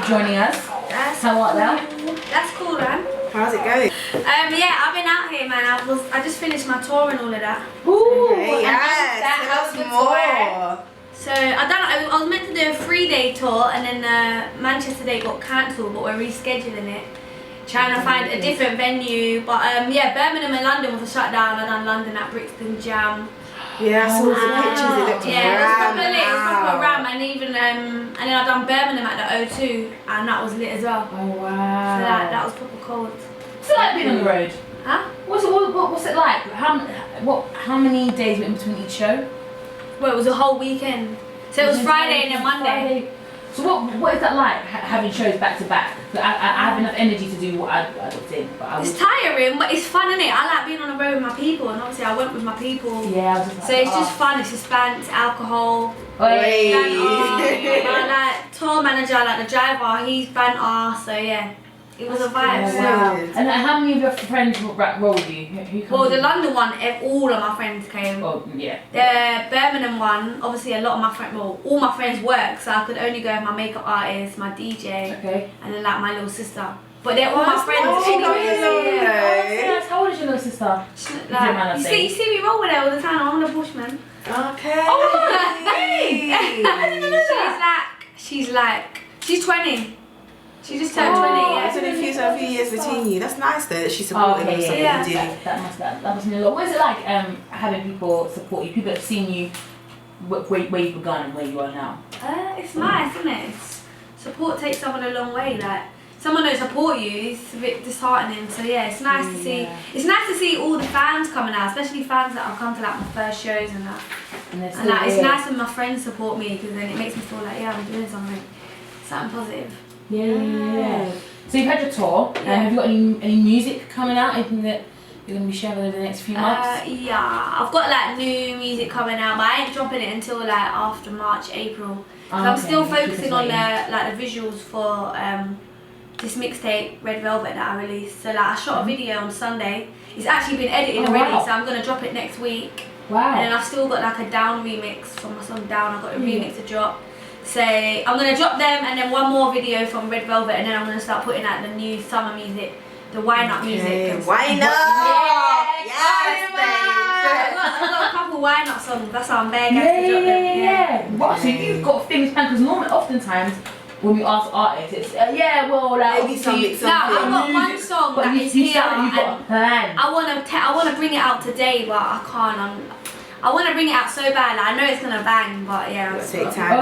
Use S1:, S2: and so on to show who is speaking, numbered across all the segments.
S1: joining us. How are that?
S2: That's cool, man.
S3: How's it going?
S2: Yeah, I've been out here, man. I just finished my tour and all of that.
S3: Ooh, okay,
S2: yes.
S3: Tell us more.
S2: So I was meant to do a 3-day tour, and then Manchester Day got cancelled, but we're rescheduling it, trying to find a different venue. But yeah, Birmingham and London was a shutdown. I done London at Brixton Jam.
S3: Yeah, I saw the pictures. It looked
S2: proper ram, and even and then I done Birmingham at the O2, and that was lit as well.
S1: Oh wow!
S2: So that was proper cold.
S1: What's it like being on the road?
S2: Huh?
S1: What's it like? How many days were in between each show?
S2: Well, it was a whole weekend. So it was Friday and then Monday.
S1: So what is that like, having shows back to back? I have enough energy to do what I would think. But
S2: it's tiring, but it's fun, innit? I like being on the road with my people, and obviously I went with my people.
S1: Yeah, I was just like,
S2: so it's just fun, it's just banter, alcohol.
S1: Hey.
S2: I like tour manager, like the driver, he's banter, so yeah. It was a vibe.
S1: Wow. And how many of your friends roll with you?
S2: Well, the London one, all of my friends came.
S1: Oh, yeah.
S2: The Birmingham one, obviously a lot of my friends, well, all my friends work, so I could only go with my makeup artist, my DJ, and then like my little sister. But they're all my friends anyway.
S1: How old is your little sister?
S2: You see me roll with her all the time. I'm the bushman.
S3: Okay.
S2: Oh, hey. I didn't know that. She's 20. She just turned 20, yeah.
S3: There's only a few years between you. That's nice though that she supported you.
S1: That must mean a lot. What is it like having people support you? People that have seen you where you've begun and where you are now?
S2: It's nice, isn't it? Support takes someone a long way. Like someone who support you, it's a bit disheartening. So yeah, it's nice to see. It's nice to see all the fans coming out, especially fans that have come to like my first shows and that. And like, it's nice when my friends support me, because then it makes me feel like I'm doing something positive.
S1: Yeah. So you've had your tour. Have you got any music coming out? Anything that you're going to be sharing over the next few months?
S2: Yeah, I've got like new music coming out, but I ain't dropping it until like after March, April. So I'm still focusing on the visuals for this mixtape Red Velvet that I released. So like I shot a video on Sunday. It's actually been edited already, so I'm going to drop it next week.
S1: Wow.
S2: And then I've still got like a Down remix from my song Down. I've got a remix to drop. So I'm going to drop them, and then one more video from Red Velvet, and then I'm going to start putting out the new summer music, the Wine Up music.
S3: Wine Up!
S2: I've got a couple Wine Up songs, that's how I'm begging to drop them.
S1: Yeah. What? So you've got things planned, because oftentimes when we ask artists, it's
S3: maybe something.
S2: No, I've got one song that is here, and I want to bring it out today, but I can't. I want to bring it out so bad. Like, I know it's gonna bang, but yeah.
S3: It'll take time.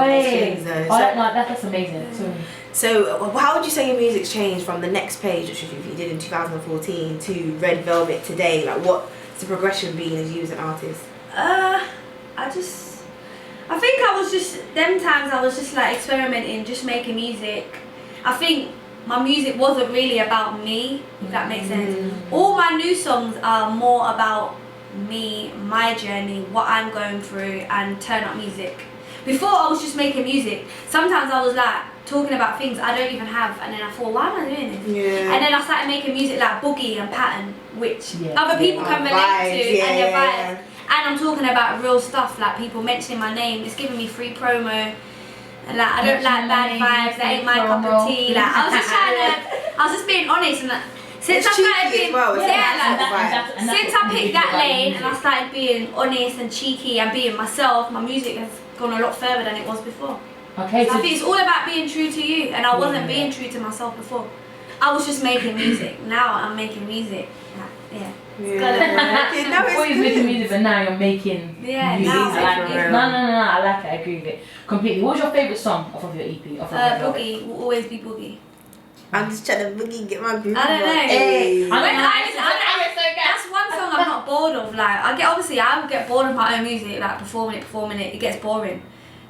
S1: That's amazing.
S3: So, how would you say your music's changed from the next page, which you did in 2014, to Red Velvet today? Like, what's the progression been as you as an artist?
S2: I think I was just them times. I was just like experimenting, just making music. I think my music wasn't really about me, if that makes sense. All my new songs are more about me, my journey, what I'm going through, and turn up music. Before I was just making music. Sometimes I was like talking about things I don't even have, and then I thought, why am I doing this? Yeah. And then I started making music like Boogie and Pattern, which other people can relate to, and their vibes. And I'm talking about real stuff, like people mentioning my name. It's giving me free promo. And like I don't like bad vibes. That ain't my cup of tea. Like I was just being honest, and like, since I started being, since I picked that lane and I started being honest and cheeky and being myself, my music has gone a lot further than it was before.
S1: Okay.
S2: So I think it's all about being true to you, and I wasn't being true to myself before. I was just making music. Now I'm making music.
S1: Before you were making music, but now you're making music. I like it. I agree with it completely. What's your favourite song off of your EP?
S2: Boogie will always be Boogie.
S3: I'm just trying to boogie, get my groove.
S2: I don't know.
S3: Hey.
S2: That's one song I'm not bored of. Like I would get bored of my own music, like performing it. It gets boring.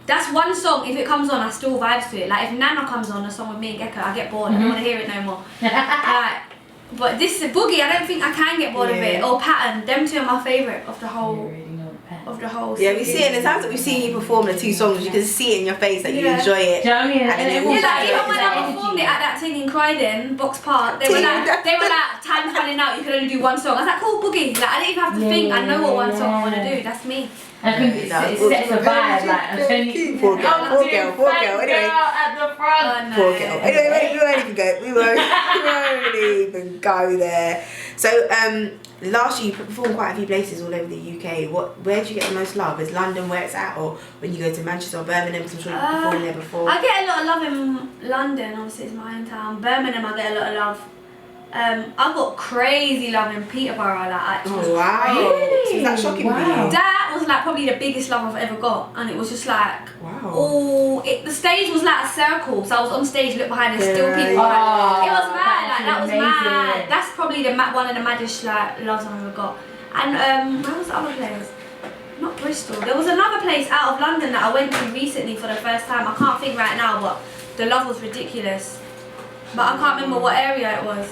S2: That's one song. If it comes on, I still vibes to it. Like if Nana comes on a song with me and Gecko, I get bored. I don't want to hear it no more. But this is Boogie. I don't think I can get bored of it. Or Pattern. Them two are my favourite of the whole of the whole
S3: Yeah, we
S2: CD.
S3: see it in the times that we've seen you perform the 2 songs, you can see it in your face that you enjoy it.
S1: Do you know what I mean?
S3: And then
S1: it
S2: Yeah, like, even when I
S1: energy.
S2: performed it at that thing in Croydon, Box Park, they were like, time's running out, you can only do 1 song. I was like, cool, boogie. Like, I didn't even have to think, I know what 1 song I want to do, that's me.
S1: I think it sets the vibe, like, I'm telling you.
S3: Poor girl, anyway.
S1: At the front.
S2: Oh, no.
S3: Poor girl. Anyway, we won't even go there. So, last year you performed quite a few places all over the UK. Where do you get the most love? Is London where it's at, or when you go to Manchester or Birmingham? Because I'm sure you've performed there before.
S2: I get a lot of love in London, obviously it's my hometown. Birmingham, I get a lot of love. I've got crazy love in Peterborough. Like,
S3: Oh wow!
S1: Really?
S3: So was that shocking for
S1: Wow.
S3: you?
S2: that was like probably the biggest love I've ever got, and it was just like,
S3: Wow.
S2: the stage was like a circle, so I was on stage, look behind, and still
S3: Yeah,
S2: people.
S1: yeah.
S2: It was mad, like that was
S1: Amazing.
S2: mad. That's probably one of the maddest like loves I've ever got. And where was the other place? Not Bristol. There was another place out of London that I went to recently for the first time. I can't think right now, but the love was ridiculous. But I can't remember what area it was.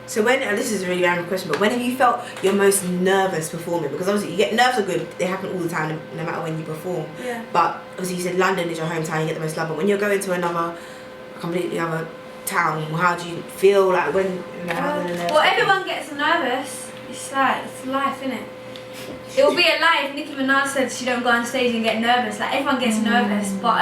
S3: So when, this is a really random question, but when have you felt your most nervous performing? Because obviously you get, nerves are good, they happen all the time no matter when you perform.
S2: Yeah.
S3: But obviously you said London is your hometown, you get the most love, but when you're going to another, completely other town, how do you feel like when,
S2: Well, everyone gets nervous. It's like, it's life, innit? It will be a lie if Nicki Minaj said she don't go on stage and get nervous. Like, everyone gets nervous, but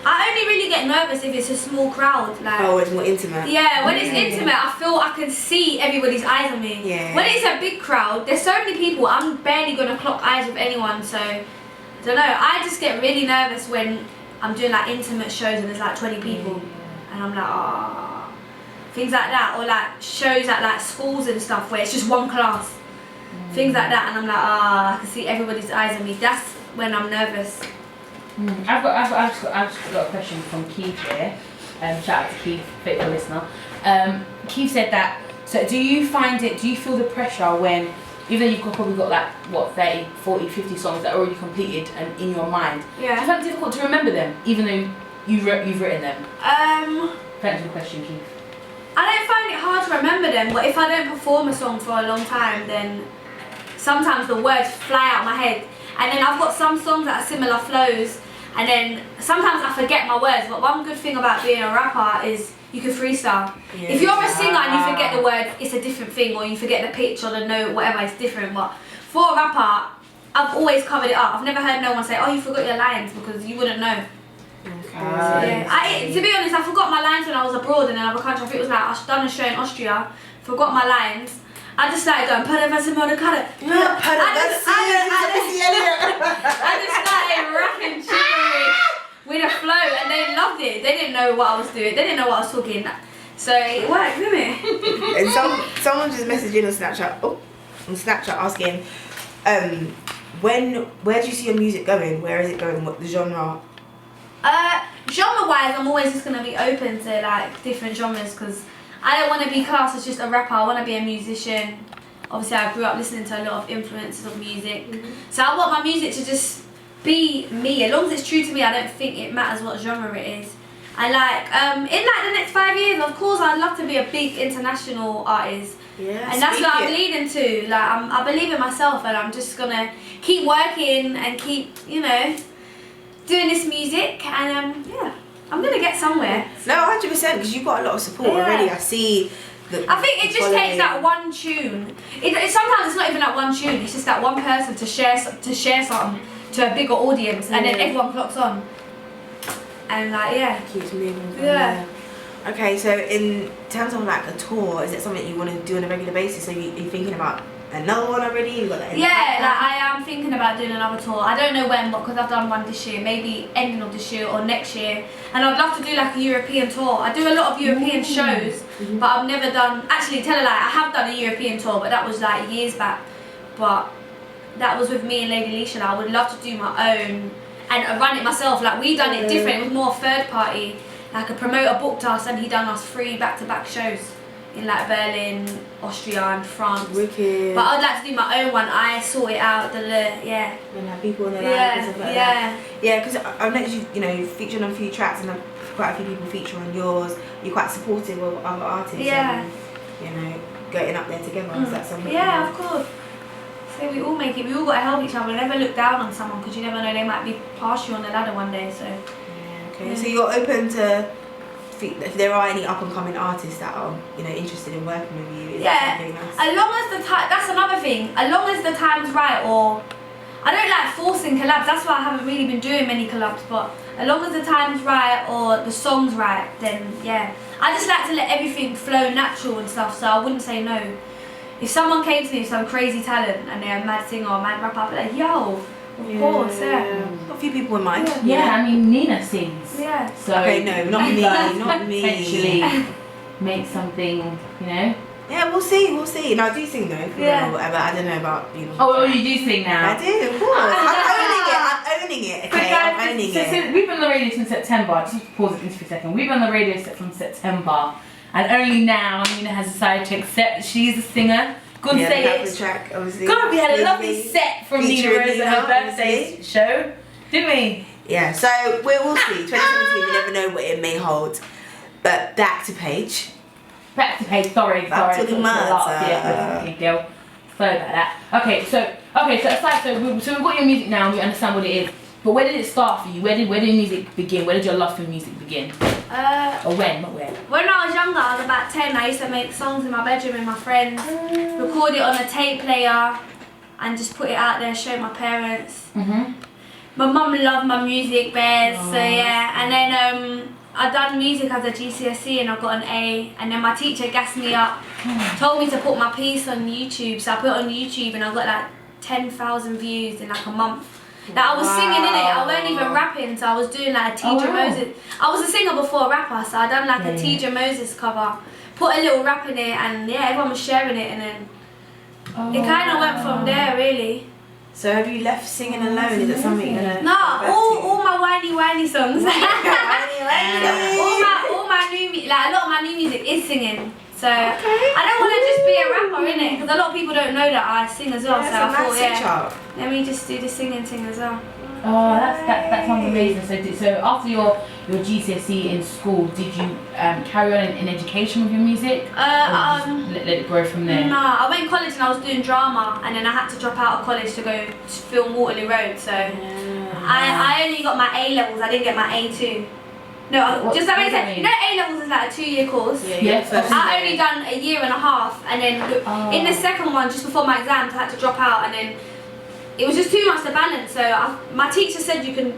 S2: I only really get nervous if it's a small crowd. Like,
S3: oh, it's more intimate.
S2: yeah, when it's intimate, I feel I can see everybody's eyes on me.
S3: Yeah.
S2: When it's a big crowd, there's so many people, I'm barely gonna clock eyes with anyone, so I don't know. I just get really nervous when I'm doing like intimate shows and there's like 20 people, and I'm like, ah, things like that, or like shows at like schools and stuff where it's just one class, things like that, and I'm like, ah, I can see everybody's eyes on me. That's when I'm nervous.
S1: I've just got a question from Keith here. Shout out to Keith, faithful listener. Keith said that, so do you feel the pressure when, even though you've probably got like, what, 30, 40, 50 songs that are already completed and in your mind, do you
S2: Yeah.
S1: find it difficult to remember them, even though you've written them? Thanks for the question, Keith.
S2: I don't find it hard to remember them, but if I don't perform a song for a long time, then sometimes the words fly out my head. And then I've got some songs that are similar flows, and then sometimes I forget my words. But one good thing about being a rapper is you can freestyle.
S3: Yeah.
S2: If you're a singer and you forget the words, it's a different thing, or you forget the pitch or the note, whatever, it's different. But for a rapper, I've always covered it up. I've never heard no one say, oh, you forgot your lines, because you wouldn't know. Yeah. To be honest, I forgot my lines when I was abroad in another country. I think it was like, I've done a show in Austria, forgot my lines. I just started going, I just started rapping gibberish with a flow, and they loved it. They didn't know what I was doing. They didn't know what I was talking. So it worked, didn't it?
S3: And someone just messaged in on Snapchat asking, where do you see your music going? Where is it going? What the genre?
S2: Genre-wise, I'm always just gonna be open to like different genres, because I don't want to be classed as just a rapper. I want to be a musician. Obviously, I grew up listening to a lot of influences of music, so I want my music to just be me. As long as it's true to me, I don't think it matters what genre it is. And like in like the next 5 years, of course, I'd love to be a big international artist.
S3: Yeah,
S2: and that's what I'm leading to. Like I believe in myself, and I'm just gonna keep working and keep, doing this music, and yeah, I'm gonna get somewhere.
S3: No, 100%, because you've got a lot of support already. I see.
S2: I think it just takes that one tune. Sometimes it's not even that one tune. It's just that one person to share something to a bigger audience, and then everyone clocks on. And like, yeah.
S3: Keeps moving.
S2: Yeah.
S3: Okay, so in terms of like a tour, is it something you want to do on a regular basis? Are you thinking about another one already? You got like
S2: I am thinking about doing another tour. I don't know when, but because I've done one this year, maybe ending of this year or next year. And I'd love to do like a European tour. I do a lot of European shows, but I've never done, actually tell a lie, I have done a European tour, but that was like years back. But that was with me and Lady Leisha. I would love to do my own and run it myself. Like we done it different, it was more third party. Like a promoter booked us and he done us 3 back-to-back shows in like Berlin, Austria and France.
S3: Wicked.
S2: But I'd like to do my own one. I sort it out, yeah.
S3: And have people in the line and stuff like that. Yeah, because I've noticed you featured on a few tracks, and quite a few people feature on yours. You're quite supportive of other artists.
S2: Yeah.
S3: And, getting up there together. Is that something?
S2: Yeah, of course. So say we all make it. We all got to help each other. Never look down on someone because you never know, they might be past you on the ladder one day. So.
S3: Okay. So you're open to if there are any up and coming artists that are interested in working with you. Is that something else?
S2: As long as the time. That's another thing. As long as the time's right, or I don't like forcing collabs. That's why I haven't really been doing many collabs. But as long as the time's right or the song's right, then yeah. I just like to let everything flow natural and stuff. So I wouldn't say no. If someone came to me with some crazy talent and they're a mad singer or a mad rapper, I'd be like, yo, of course, yeah.
S3: Got a few people in mind.
S1: Yeah, I mean, Nina sings.
S2: Yeah.
S1: So
S3: okay, no, not me, not me.
S1: Potentially make something,
S3: Yeah, we'll see. No, I do sing though.
S2: Yeah.
S3: Whatever. I don't know about
S1: Oh, you do sing now?
S3: I do, of course. I'm owning it. Okay, I'm owning it.
S1: So we've been on the radio since September. Just pause it for a second. We've been on the radio from September, and only now Nina has decided to accept that she's a singer. Go and say it.
S3: The track, obviously.
S1: God, we had a lovely set from Nina Rose at her birthday show, didn't we?
S3: Yeah. So we'll see. 2017, we never know what it may hold. But back to Paige.
S1: Back to Paige. Sorry.
S3: Back to the matter.
S1: Yeah, girl. Sorry about that. Okay, so aside, so we've got your music now and we understand what it is. But where did it start for you? Where did music begin? Where did your love for music begin? Or when? Not where.
S2: When I was younger, I was about 10. I used to make songs in my bedroom with my friends, record it on a tape player, and just put it out there, show my parents. My mum loved my music best, so yeah. And then I done music as a GCSE and I got an A. And then my teacher gassed me up, told me to put my piece on YouTube. So I put it on YouTube and I got like 10,000 views in like a month. Like I was singing in it, I weren't even rapping, so I was doing like a T.J. Moses. I was a singer before a rapper, so I done like a T.J. Moses cover, put a little rap in it, and yeah, everyone was sharing it, and then it kind of went from there, really.
S3: So have you left singing alone? Is that something you're gonna?
S2: No, all my whiny songs. all my new like a lot of my new music is singing. So I don't want to just be a rapper, innit? Because a lot of people don't know that I sing as well. So I thought, let me just do the singing thing as well.
S1: Oh, that sounds amazing. So after your GCSE in school, did you carry on in education with your music? Let it grow from there?
S2: No, I went to college and I was doing drama, and then I had to drop out of college to go to film Waterloo Road. So I only got my A levels. I didn't get my A2. No, just that makes sense. You know, A levels is like a 2-year course.
S1: Yes.
S2: I only done a year and a half, and then in the second one, just before my exams, I had to drop out, and then it was just too much to balance. So my teacher said you can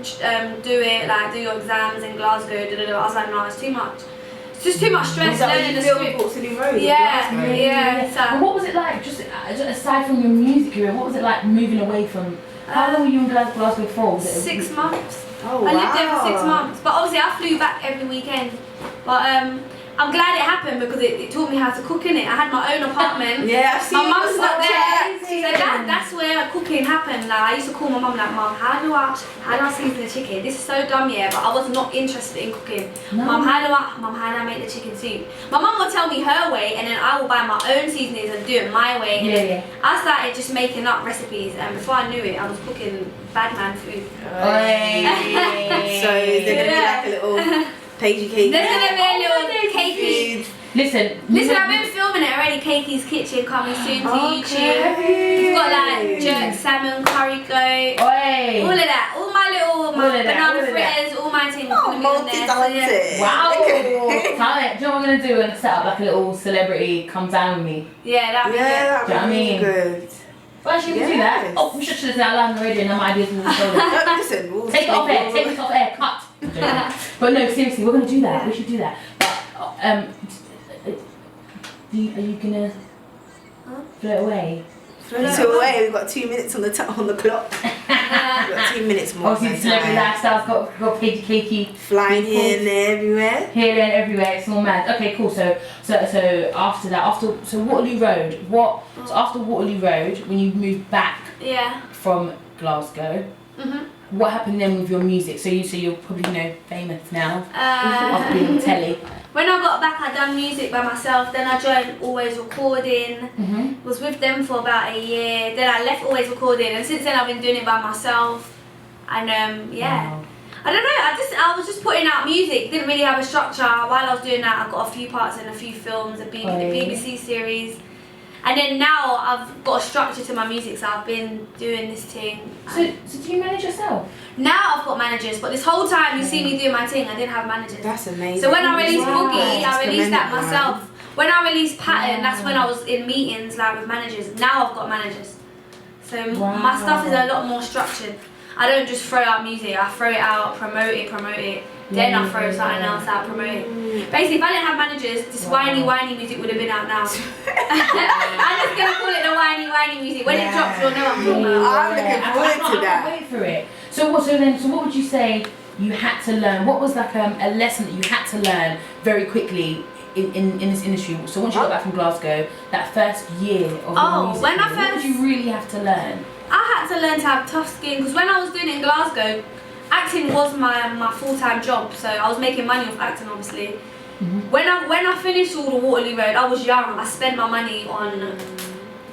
S2: do it, like do your exams in Glasgow. I was like, no, it's too much. It's just too much stress learning the script. Yeah. So,
S1: well, what was it like? Just aside from your music career, what was it like moving away from? How long were you in Glasgow for? Was it
S2: 6 months.
S3: Oh, wow.
S2: I lived there for 6 months, but obviously I flew back every weekend. But I'm glad it happened because it taught me how to cook in it. I had my own apartment.
S3: Yeah, I've seen
S2: my mum's not there,
S3: so
S2: that's where cooking happened. Like I used to call my mum like, Mum, how do I season the chicken? This is so dumb, yeah, but I was not interested in cooking. No. Mum, how do I make the chicken soup? My mum would tell me her way, and then I will buy my own seasonings and do it my way.
S1: Yeah.
S2: I started just making up recipes, and before I knew it, I was cooking bad man food.
S3: So is there gonna be like a little Paigey Cakey?
S2: There's gonna be a little cakey.
S1: Listen,
S2: I've been filming it already. Cakey's Kitchen coming soon to YouTube. We've got like jerk salmon, curry goat, all of that. All my little banana fritters, all my things.
S3: Multi-talented.
S1: Wow. Talent. Do you know what I'm gonna do? I'm gonna set up like a little celebrity come down with me.
S2: Yeah, that'd be good.
S3: That'd be good.
S1: Well, actually, we can do that. Oh, we should say that loud on the radio and my ideas will go.
S3: Listen, we'll
S1: take it off air. Take it off air. Cut. But no, seriously, we're gonna do that. We should do that. But are you gonna float away?
S3: Float away. We've got 2 minutes on the clock. We've got 2 minutes more.
S1: Obviously, celebrity lifestyle's got Paigey Cakey
S3: flying here and there, everywhere.
S1: Here and everywhere. It's all mad. Okay, cool. So after that, so Waterloo Road. So after Waterloo Road, when you moved back from Glasgow, what happened then with your music? So you're probably famous now after being on telly.
S2: When I got back, I done music by myself. Then I joined Always Recording. Was with them for about a year. Then I left Always Recording, and since then I've been doing it by myself. And
S1: Wow.
S2: I don't know. I was just putting out music. Didn't really have a structure. While I was doing that, I got a few parts in a few films, the BBC series. And then now I've got a structure to my music, so I've been doing this thing.
S1: So do you manage yourself?
S2: Now I've got managers, but this whole time you see me doing my thing, I didn't have managers.
S3: That's amazing.
S2: So when I released
S1: Wow.
S2: Boogie, I released that
S3: Commendable,
S2: myself. When I released Pattern, that's when
S1: Wow.
S2: I was in meetings like with managers. Now I've got managers. So
S1: Wow.
S2: my stuff is a lot more structured. I don't just throw out music, I throw it out, promote it. Then I throw something else out, promote it. Basically, if I didn't have managers, this whiny music would have been out now. I'm just gonna call it the whiny music. When it drops, you'll know what I'm talking about.
S3: I'm looking forward to that.
S1: I can't wait for it. So what would you say you had to learn? What was like a lesson that you had to learn very quickly in this industry? So once you got back from Glasgow, that first year of your music,
S2: when I
S1: what did you really have to learn?
S2: I had to learn to have tough skin because when I was doing it in Glasgow, acting was my full-time job, so I was making money off acting, obviously.
S1: Mm-hmm.
S2: When I finished all the Waterloo Road, I was young. I spent my money on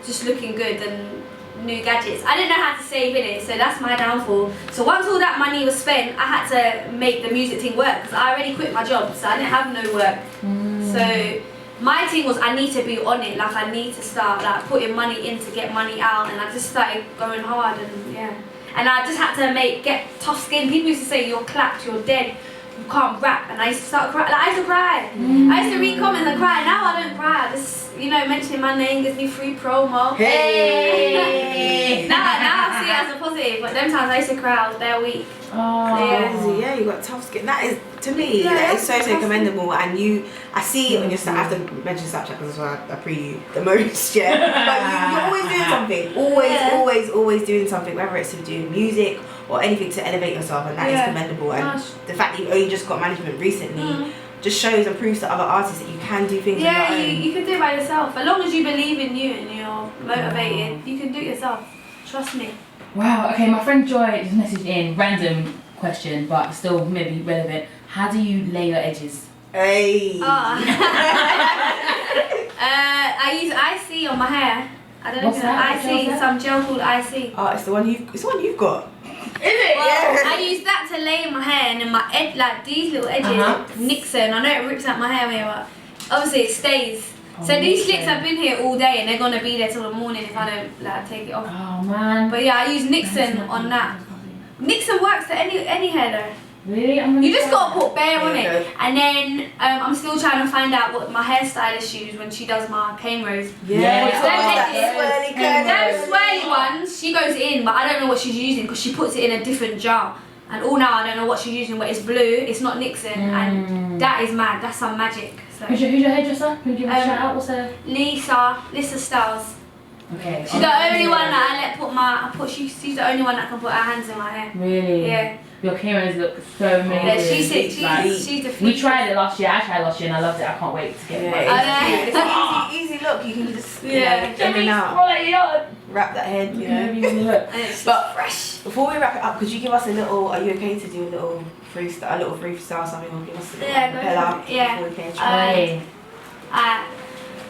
S2: just looking good and new gadgets. I didn't know how to save in it, so that's my downfall. So once all that money was spent, I had to make the music thing work because I already quit my job, so I didn't have no work. So my thing was I need to be on it, like I need to start like putting money in to get money out, and I just started going hard and yeah. And I just had to get tough skin. People used to say you're clapped, you're dead, you can't rap, and I used to start crying. Like I used to cry. I used to read comments and cry. Now I don't cry. I just mentioning my name gives me free promo.
S3: Hey!
S2: now I see it as a positive, but them times I used to cry. I was bare weak.
S3: Oh, yeah, you got tough skin. That is, to me, that is so commendable. And I see it on your Snapchat. I have to mention Snapchat because that's why I pre you the most, yeah. But you're always doing something. Always doing something, whether it's to do music or anything to elevate yourself, and that is commendable. And the fact that you've only just got management recently just shows and proves to other artists that you can do things on your own.
S2: You can do it by yourself. As long as you believe in you and you're motivated, you can do it yourself. Trust me.
S1: Wow, okay, my friend Joy just messaged in, random question, but still maybe relevant. How do you lay your edges?
S3: Hey!
S2: I use IC on my hair. I don't know
S1: What's
S2: if you know
S1: that?
S2: IC, some gel called IC.
S3: Oh, it's the one you've got.
S1: Is it?
S2: Well, I use that to lay in my hair, and then my edge, like these little edges, Nixon. I know it rips out my hair here, but obviously it stays. So these slicks have been here all day, and they're gonna be there till the morning if I don't take it off.
S1: Oh man.
S2: But yeah, I use Nixon on that. Nixon works to any hair though.
S1: Really?
S2: You just gotta put bare on
S3: Yeah,
S2: it. And then I'm still trying to find out what my hairstylist uses when she does my cane rows.
S1: Yeah.
S2: Those swirly ones, she goes in, but I don't know what she's using because she puts it in a different jar. And all now I don't know what she's using, but it's blue, it's not Nixon, and that is mad, that's some magic. So.
S1: Who's your hairdresser? Can you give a shout out? What's her?
S2: Lisa Styles.
S1: Okay.
S2: She's the only one that I let she's the only one that can put her hands in my hair.
S1: Really?
S2: Yeah.
S1: Your cameras look so amazing.
S2: Yeah, she's the
S1: We tried it last year. I tried last year and I loved it. I can't wait to get it.
S3: It's an easy look. You can just in and out. Wrap that head,
S2: But fresh.
S3: Before we wrap it up, could you give us a little? Are you okay to do a little freestyle, something, or give us a little acapella before we play a track?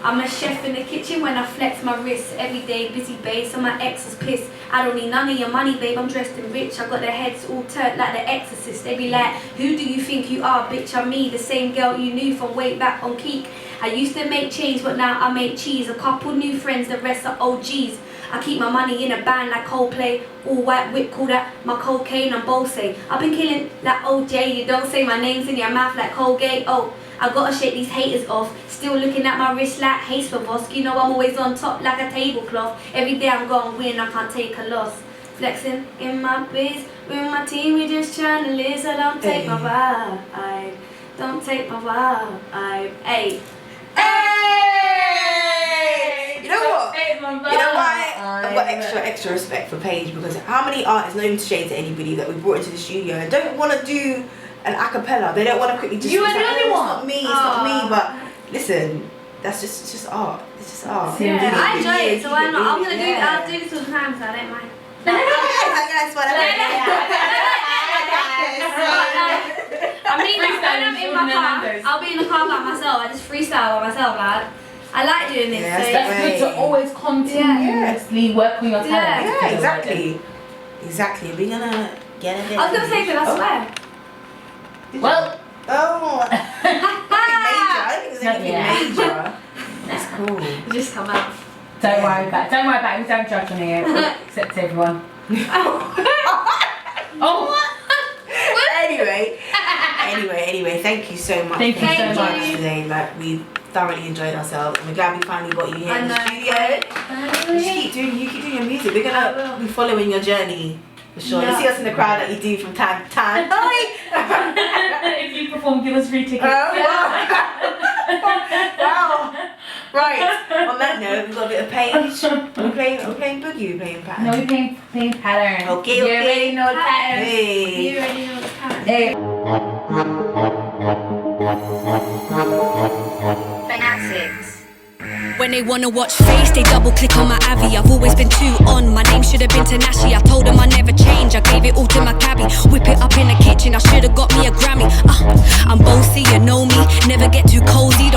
S2: I'm a chef in the kitchen when I flex my wrist every day, busy babe, so my ex is pissed. I don't need none of your money, babe, I'm dressed in rich. I got their heads all turned like the exorcist. They be like, who do you think you are, bitch? I'm me, the same girl you knew from way back on Keek. I used to make change, but now I make cheese. A couple new friends, the rest are OGs. I keep my money in a band like Coldplay. All white whip, call that my cocaine and Bolsay. I've been killing like OJ, you don't say my name's in your mouth like Colgate. Oh, I gotta shake these haters off. Still looking at my wrist like Haste for Vosk. You know I'm always on top like a tablecloth. Every day I'm gonna win, I can't take a loss. Flexing in my biz with my team, we just trying to live. So don't take my vibe, don't take my vibe. Hey.
S3: You know what? You know why? I've got extra respect for Paige, because how many artists, not even to shade to anybody, that we brought into the studio don't want to do an acapella. They don't want to quickly just.
S1: You are the only one.
S3: It's not me. But listen, it's just art. It's just art.
S2: Yeah, I enjoy it, so why not? I'll do this all the time, so I don't mind. I mean, when I'm in my car, I'll be in the car by myself. I just freestyle by myself, like. I like doing this.
S3: Yeah,
S2: so
S1: That's good to always continuously work on your talent.
S3: Yeah, exactly. We're gonna get it.
S2: I was gonna say, because I swear.
S1: Well.
S3: I don't think there's anything major. That's cool.
S2: It just come out.
S1: Don't worry about it. We don't judge on here, except everyone. Oh.
S3: Anyway, thank you so much.
S1: Thank you so much
S3: today. Like, we thoroughly enjoyed ourselves. We're glad we finally got you here in the studio. Just keep doing your music. We're gonna be following your journey for sure. You see us in the crowd like you do from time to time.
S1: If you perform, give us free tickets.
S3: Wow. Right. On that note, we've got a bit of Paige. We're playing boogie. We're playing pattern.
S1: No, we're playing pattern.
S3: Okay.
S1: You already know pattern.
S3: Hey.
S2: You already know the pattern.
S1: Hey.
S3: Fanatics.
S4: When they wanna watch face, they double click on my Avi. I've always been too on. My name should have been Tanashi. I told them I never change. I gave it all to my cabbie. Whip it up in the kitchen. I should have got me a Grammy. I'm bossy, you know me. Never get too cozy. Don't